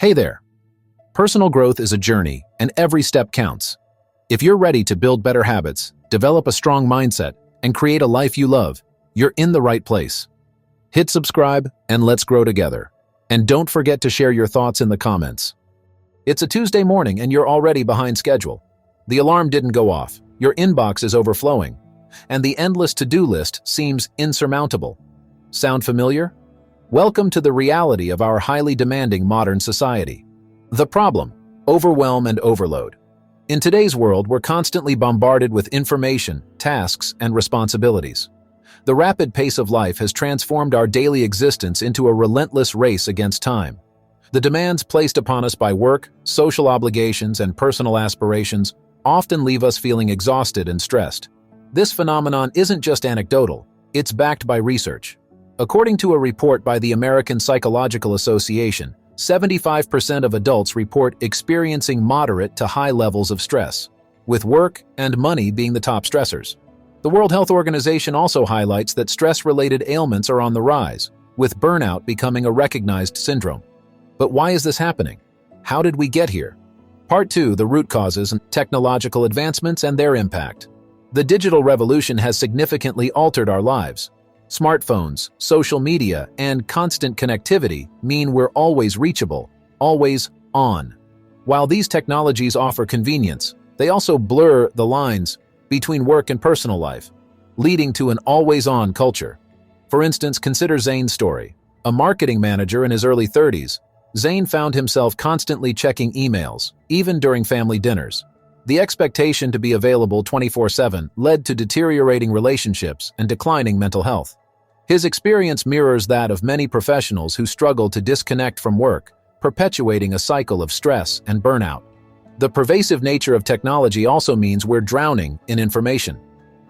Hey there! Personal growth is a journey, and every step counts. If you're ready to build better habits, develop a strong mindset, and create a life you love, you're in the right place. Hit subscribe, and let's grow together. And don't forget to share your thoughts in the comments. It's a Tuesday morning and you're already behind schedule. The alarm didn't go off, your inbox is overflowing, and the endless to-do list seems insurmountable. Sound familiar? Welcome to the reality of our highly demanding modern society. The problem: overwhelm and overload. In today's world, we're constantly bombarded with information, tasks, and responsibilities. The rapid pace of life has transformed our daily existence into a relentless race against time. The demands placed upon us by work, social obligations, and personal aspirations often leave us feeling exhausted and stressed. This phenomenon isn't just anecdotal, it's backed by research. According to a report by the American Psychological Association, 75% of adults report experiencing moderate to high levels of stress, with work and money being the top stressors. The World Health Organization also highlights that stress-related ailments are on the rise, with burnout becoming a recognized syndrome. But why is this happening? How did we get here? Part 2: The root causes and technological advancements and their impact. The digital revolution has significantly altered our lives. Smartphones, social media, and constant connectivity mean we're always reachable, always on. While these technologies offer convenience, they also blur the lines between work and personal life, leading to an always-on culture. For instance, consider Zane's story. A marketing manager in his early 30s, Zane found himself constantly checking emails, even during family dinners. The expectation to be available 24/7 led to deteriorating relationships and declining mental health. His experience mirrors that of many professionals who struggle to disconnect from work, perpetuating a cycle of stress and burnout. The pervasive nature of technology also means we're drowning in information.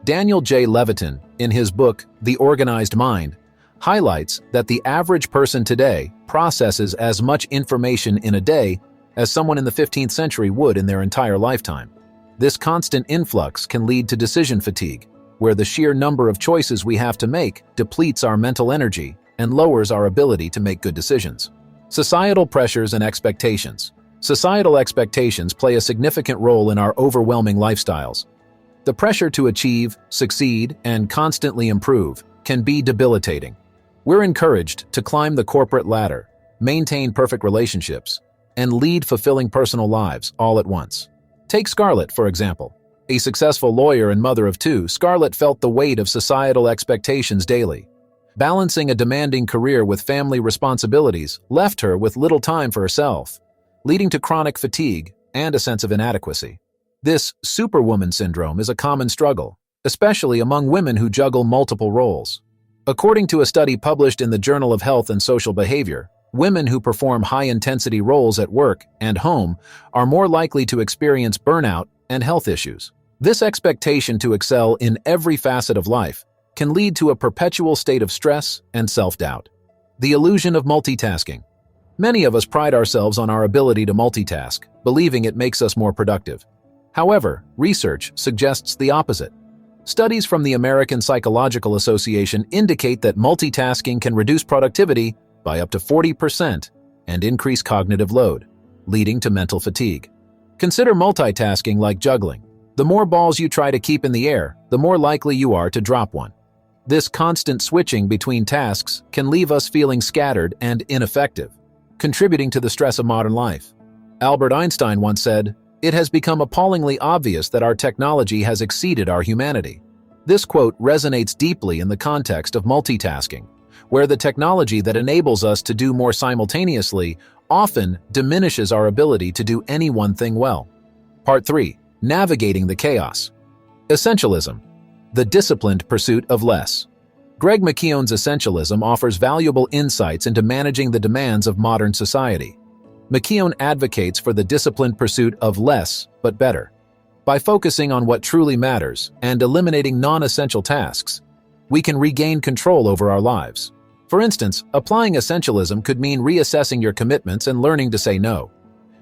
Daniel J. Levitin, in his book, The Organized Mind, highlights that the average person today processes as much information in a day as someone in the 15th century would in their entire lifetime. This constant influx can lead to decision fatigue, where the sheer number of choices we have to make depletes our mental energy and lowers our ability to make good decisions. Societal pressures and expectations. Societal expectations play a significant role in our overwhelming lifestyles. The pressure to achieve, succeed, and constantly improve can be debilitating. We're encouraged to climb the corporate ladder, maintain perfect relationships, and lead fulfilling personal lives all at once. Take Scarlett, for example. A successful lawyer and mother of two, Scarlett felt the weight of societal expectations daily. Balancing a demanding career with family responsibilities left her with little time for herself, leading to chronic fatigue and a sense of inadequacy. This superwoman syndrome is a common struggle, especially among women who juggle multiple roles. According to a study published in the Journal of Health and Social Behavior, women who perform high-intensity roles at work and home are more likely to experience burnout and health issues. This expectation to excel in every facet of life can lead to a perpetual state of stress and self-doubt. The illusion of multitasking. Many of us pride ourselves on our ability to multitask, believing it makes us more productive. However, research suggests the opposite. Studies from the American Psychological Association indicate that multitasking can reduce productivity by up to 40% and increase cognitive load, leading to mental fatigue. Consider multitasking like juggling. The more balls you try to keep in the air, the more likely you are to drop one. This constant switching between tasks can leave us feeling scattered and ineffective, contributing to the stress of modern life. Albert Einstein once said, "It has become appallingly obvious that our technology has exceeded our humanity." This quote resonates deeply in the context of multitasking, where the technology that enables us to do more simultaneously often diminishes our ability to do any one thing well. Part 3: Navigating the chaos. Essentialism, the disciplined pursuit of less. Greg McKeown's Essentialism offers valuable insights into managing the demands of modern society. McKeown advocates for the disciplined pursuit of less but better. By focusing on what truly matters and eliminating non-essential tasks, we can regain control over our lives. For instance, applying essentialism could mean reassessing your commitments and learning to say no.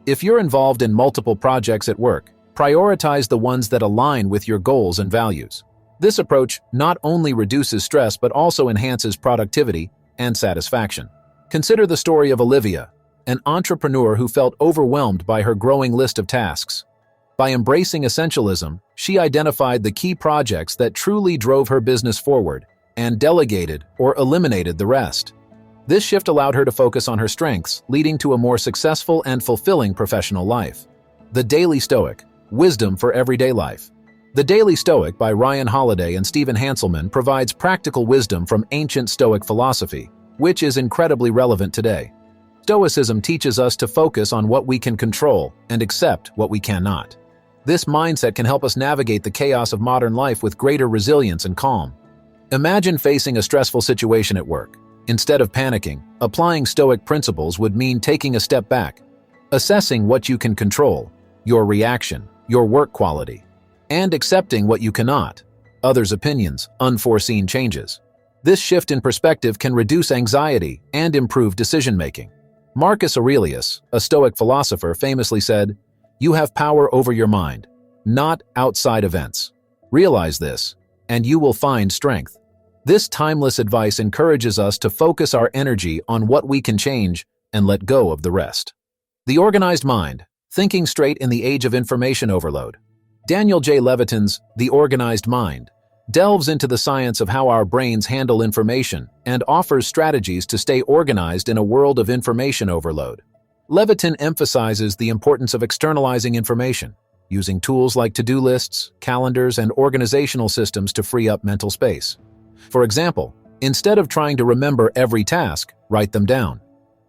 If you're involved in multiple projects at work, prioritize the ones that align with your goals and values. This approach not only reduces stress but also enhances productivity and satisfaction. Consider the story of Olivia, an entrepreneur who felt overwhelmed by her growing list of tasks. By embracing essentialism, she identified the key projects that truly drove her business forward and delegated or eliminated the rest. This shift allowed her to focus on her strengths, leading to a more successful and fulfilling professional life. The Daily Stoic: Wisdom for Everyday Life. The Daily Stoic by Ryan Holiday and Stephen Hanselman provides practical wisdom from ancient Stoic philosophy, which is incredibly relevant today. Stoicism teaches us to focus on what we can control and accept what we cannot. This mindset can help us navigate the chaos of modern life with greater resilience and calm. Imagine facing a stressful situation at work. Instead of panicking, applying Stoic principles would mean taking a step back, assessing what you can control, your reaction, your work quality, and accepting what you cannot, others' opinions, unforeseen changes. This shift in perspective can reduce anxiety and improve decision-making. Marcus Aurelius, a Stoic philosopher, famously said, "You have power over your mind, not outside events. Realize this, and you will find strength." This timeless advice encourages us to focus our energy on what we can change and let go of the rest. The Organized Mind: Thinking Straight in the Age of Information Overload. Daniel J. Levitin's The Organized Mind delves into the science of how our brains handle information and offers strategies to stay organized in a world of information overload. Levitin emphasizes the importance of externalizing information, using tools like to-do lists, calendars, and organizational systems to free up mental space. For example, instead of trying to remember every task, write them down.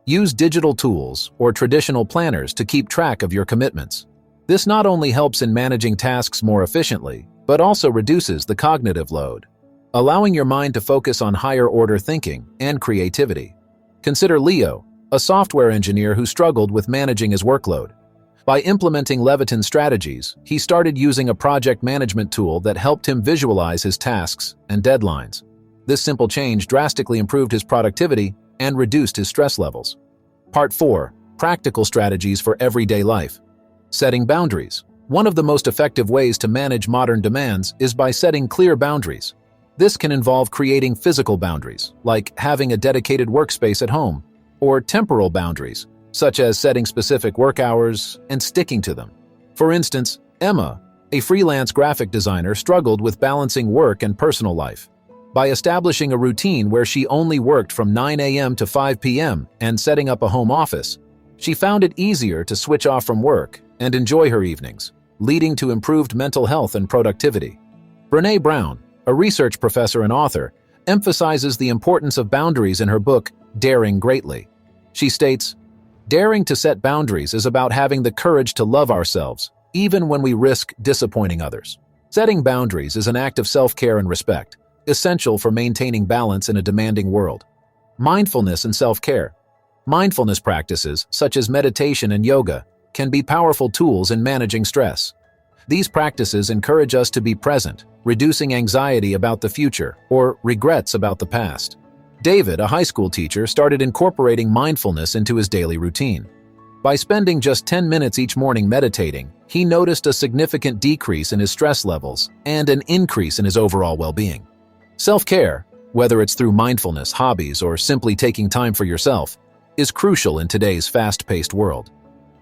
Use digital tools or traditional planners to keep track of your commitments. This not only helps in managing tasks more efficiently, but also reduces the cognitive load, allowing your mind to focus on higher-order thinking and creativity. Consider Leo, a software engineer who struggled with managing his workload. By implementing Levitin's strategies, he started using a project management tool that helped him visualize his tasks and deadlines. This simple change drastically improved his productivity and reduced his stress levels. Part 4. Practical Strategies for Everyday Life. Setting boundaries. One of the most effective ways to manage modern demands is by setting clear boundaries. This can involve creating physical boundaries, like having a dedicated workspace at home, or temporal boundaries, such as setting specific work hours and sticking to them. For instance, Emma, a freelance graphic designer, struggled with balancing work and personal life. By establishing a routine where she only worked from 9 a.m. to 5 p.m. and setting up a home office, she found it easier to switch off from work and enjoy her evenings, leading to improved mental health and productivity. Brené Brown, a research professor and author, emphasizes the importance of boundaries in her book, Daring Greatly. She states, "Daring to set boundaries is about having the courage to love ourselves, even when we risk disappointing others." Setting boundaries is an act of self-care and respect, essential for maintaining balance in a demanding world. Mindfulness and self-care. Mindfulness practices, such as meditation and yoga, can be powerful tools in managing stress. These practices encourage us to be present, reducing anxiety about the future or regrets about the past. David, a high school teacher, started incorporating mindfulness into his daily routine. By spending just 10 minutes each morning meditating, he noticed a significant decrease in his stress levels and an increase in his overall well-being. Self-care, whether it's through mindfulness, hobbies, or simply taking time for yourself, is crucial in today's fast-paced world.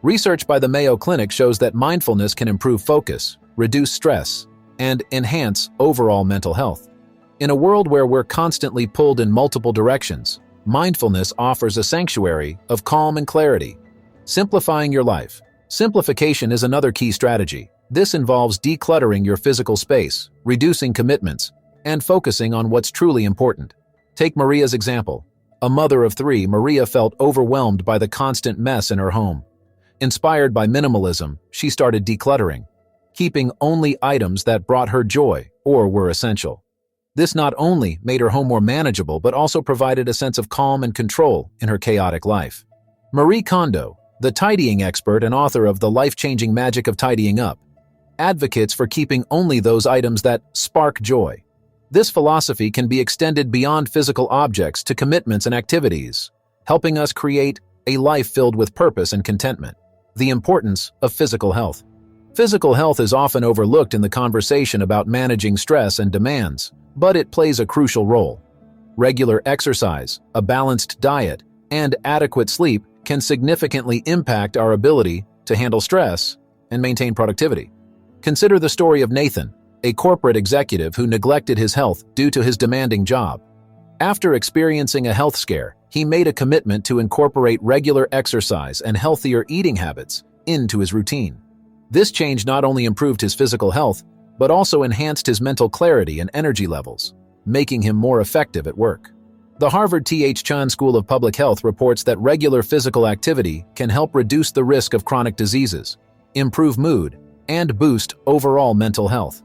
Research by the Mayo Clinic shows that mindfulness can improve focus, reduce stress, and enhance overall mental health. In a world where we're constantly pulled in multiple directions, mindfulness offers a sanctuary of calm and clarity. Simplifying your life. Simplification is another key strategy. This involves decluttering your physical space, reducing commitments, and focusing on what's truly important. Take Maria's example. A mother of 3, Maria felt overwhelmed by the constant mess in her home. Inspired by minimalism, she started decluttering, keeping only items that brought her joy or were essential. This not only made her home more manageable, but also provided a sense of calm and control in her chaotic life. Marie Kondo, the tidying expert and author of The Life-Changing Magic of Tidying Up, advocates for keeping only those items that spark joy. This philosophy can be extended beyond physical objects to commitments and activities, helping us create a life filled with purpose and contentment. The importance of physical health. Physical health is often overlooked in the conversation about managing stress and demands, but it plays a crucial role. Regular exercise, a balanced diet, and adequate sleep can significantly impact our ability to handle stress and maintain productivity. Consider the story of Nathan, a corporate executive who neglected his health due to his demanding job. After experiencing a health scare, he made a commitment to incorporate regular exercise and healthier eating habits into his routine. This change not only improved his physical health, but also enhanced his mental clarity and energy levels, making him more effective at work. The Harvard T.H. Chan School of Public Health reports that regular physical activity can help reduce the risk of chronic diseases, improve mood, and boost overall mental health.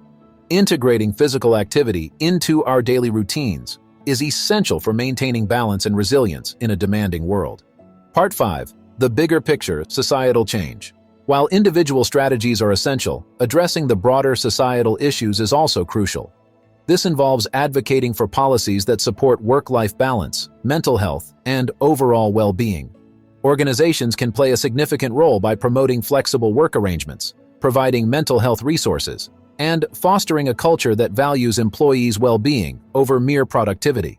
Integrating physical activity into our daily routines is essential for maintaining balance and resilience in a demanding world. Part 5. The bigger picture, societal change. While individual strategies are essential, addressing the broader societal issues is also crucial. This involves advocating for policies that support work-life balance, mental health, and overall well-being. Organizations can play a significant role by promoting flexible work arrangements, providing mental health resources, and fostering a culture that values employees' well-being over mere productivity.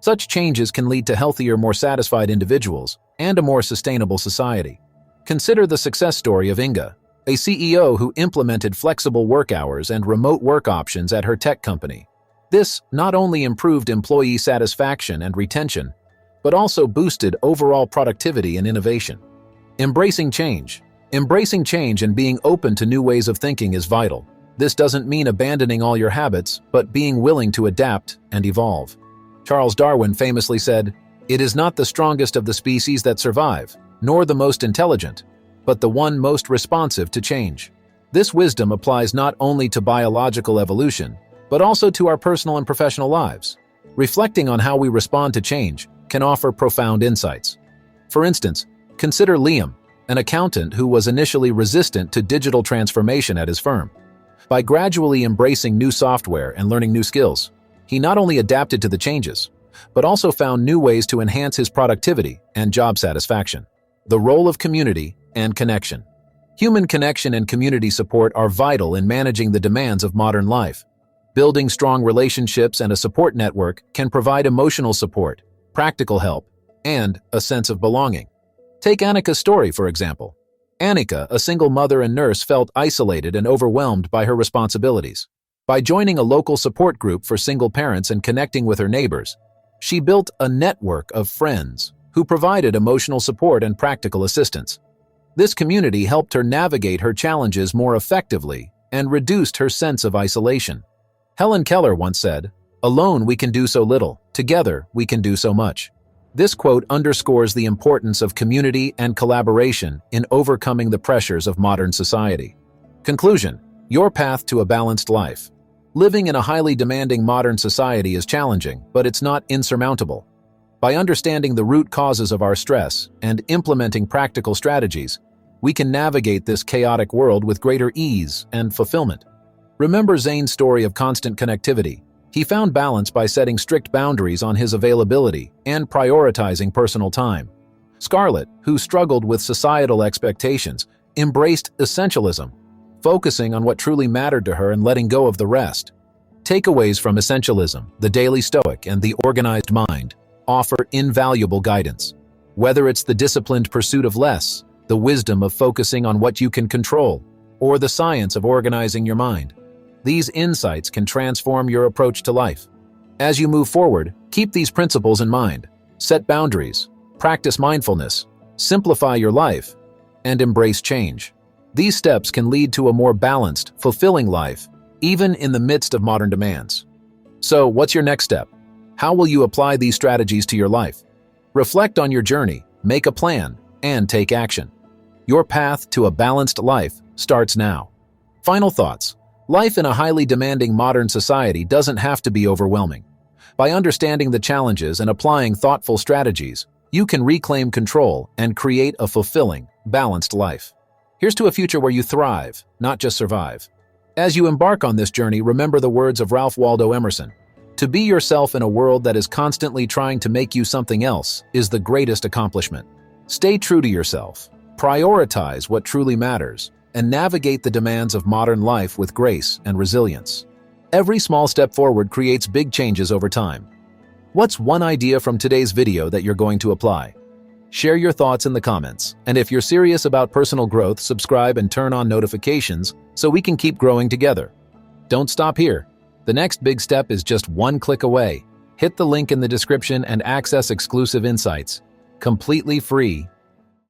Such changes can lead to healthier, more satisfied individuals and a more sustainable society. Consider the success story of Inga, a CEO who implemented flexible work hours and remote work options at her tech company. This not only improved employee satisfaction and retention, but also boosted overall productivity and innovation. Embracing change. Embracing change and being open to new ways of thinking is vital. This doesn't mean abandoning all your habits, but being willing to adapt and evolve. Charles Darwin famously said, "It is not the strongest of the species that survive, nor the most intelligent, but the one most responsive to change." This wisdom applies not only to biological evolution, but also to our personal and professional lives. Reflecting on how we respond to change can offer profound insights. For instance, consider Liam, an accountant who was initially resistant to digital transformation at his firm. By gradually embracing new software and learning new skills, he not only adapted to the changes, but also found new ways to enhance his productivity and job satisfaction. The role of community and connection. Human connection and community support are vital in managing the demands of modern life. Building strong relationships and a support network can provide emotional support, practical help, and a sense of belonging. Take Annika's story, for example. Annika, a single mother and nurse, felt isolated and overwhelmed by her responsibilities. By joining a local support group for single parents and connecting with her neighbors, she built a network of friends who provided emotional support and practical assistance. This community helped her navigate her challenges more effectively and reduced her sense of isolation. Helen Keller once said, "Alone we can do so little, together we can do so much." This quote underscores the importance of community and collaboration in overcoming the pressures of modern society. Conclusion: your path to a balanced life. Living in a highly demanding modern society is challenging, but it's not insurmountable. By understanding the root causes of our stress and implementing practical strategies, we can navigate this chaotic world with greater ease and fulfillment. Remember Zane's story of constant connectivity. He found balance by setting strict boundaries on his availability and prioritizing personal time. Scarlett, who struggled with societal expectations, embraced essentialism, focusing on what truly mattered to her and letting go of the rest. Takeaways from Essentialism, The Daily Stoic, and The Organized Mind offer invaluable guidance. Whether it's the disciplined pursuit of less, the wisdom of focusing on what you can control, or the science of organizing your mind, these insights can transform your approach to life. As you move forward, keep these principles in mind. Set boundaries, practice mindfulness, simplify your life, and embrace change. These steps can lead to a more balanced, fulfilling life, even in the midst of modern demands. So, what's your next step? How will you apply these strategies to your life? Reflect on your journey, make a plan, and take action. Your path to a balanced life starts now. Final thoughts. Life in a highly demanding modern society doesn't have to be overwhelming. By understanding the challenges and applying thoughtful strategies, you can reclaim control and create a fulfilling, balanced life. Here's to a future where you thrive, not just survive. As you embark on this journey, remember the words of Ralph Waldo Emerson. To be yourself in a world that is constantly trying to make you something else is the greatest accomplishment. Stay true to yourself, prioritize what truly matters, and navigate the demands of modern life with grace and resilience. Every small step forward creates big changes over time. What's one idea from today's video that you're going to apply? Share your thoughts in the comments, and if you're serious about personal growth, subscribe and turn on notifications so we can keep growing together. Don't stop here. The next big step is just one click away. Hit the link in the description and access exclusive insights, completely free,